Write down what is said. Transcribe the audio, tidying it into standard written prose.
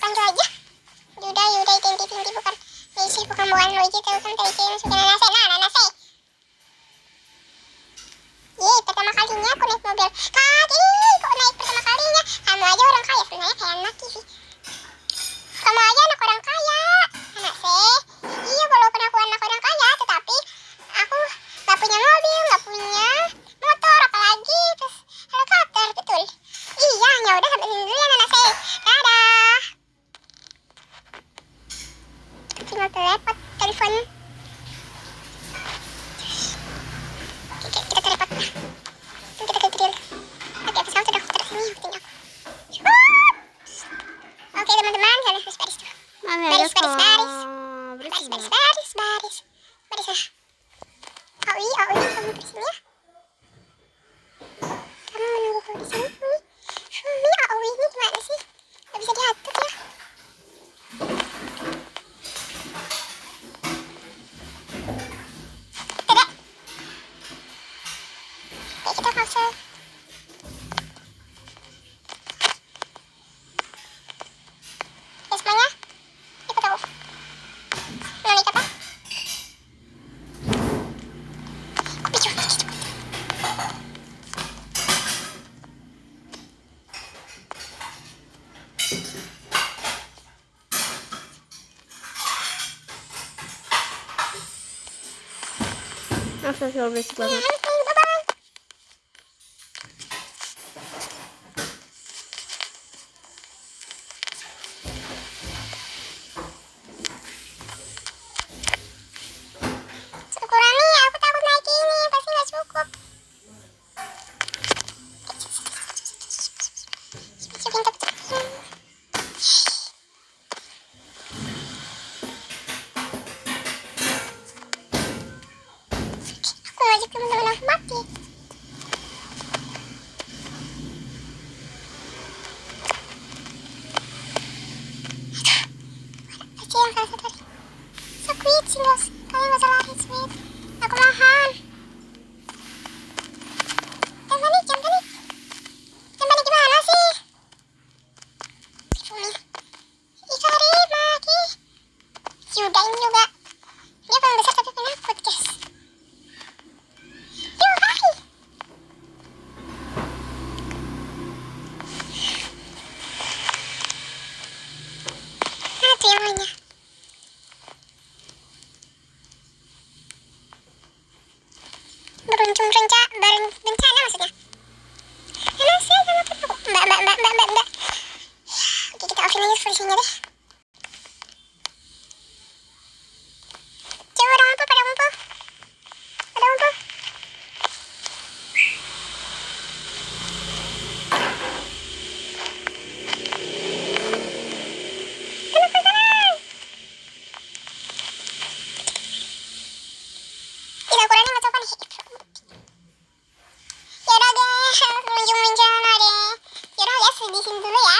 panggil aja. Yuda Tinti bukan Messi, bukan Luigi, tahu kan tadi saya masukin Nanase. Pertama kalinya aku naik mobil. Kok naik pertama kalinya? Kamu aja orang kaya, sebenarnya kayak anak sih. Kamu aja anak orang kaya, Nanase. Iya, walaupun aku anak orang kaya, tetapi aku gak punya mobil, gak punya motor, apalagi terus helikopter, betul. Iya, ya udah sampai sini dulu ya Nanase. Dadah. Tinggal telepon, telepon. Kita telepon lah. Kita ke grill. Oke, pesawat sudah tersini, ikutin aku. Oke teman-teman, baris tuh. Baris. Baris lah. Aoi, kamu bersini ya. Kamu menunggu kau di sini, Umi. Aoi ini gimana sih? Gak bisa diatur ya. Tidak. Oke, kita cancel. Ya semuanya, ikut aku. Mau naik apa? Kopi juga. Astagfirullah, berisik banget. Ukurannya aku takut naik ini, pasti gak cukup. Aku ngajak teman-teman aku mati. Pasti yang salah satu. Squid sih guys, kalian gak salah lari Squid. Aku mohon. Jangan panik gimana sih? Umi. Karib, Maki. Yuda ini juga. Dia paling besar tapi penakut guys. Hai. Itu yang lainnya. Berencana maksudnya. Nanase sama aku. Mbak. Oke, kita offin aja fungsinya deh. Coba pada ngumpul. Tenang. Ih, ukurannya gak sopan nih. Yaudah deh, menunjuk rencana deh. Yaudah ya, di sini dulu ya.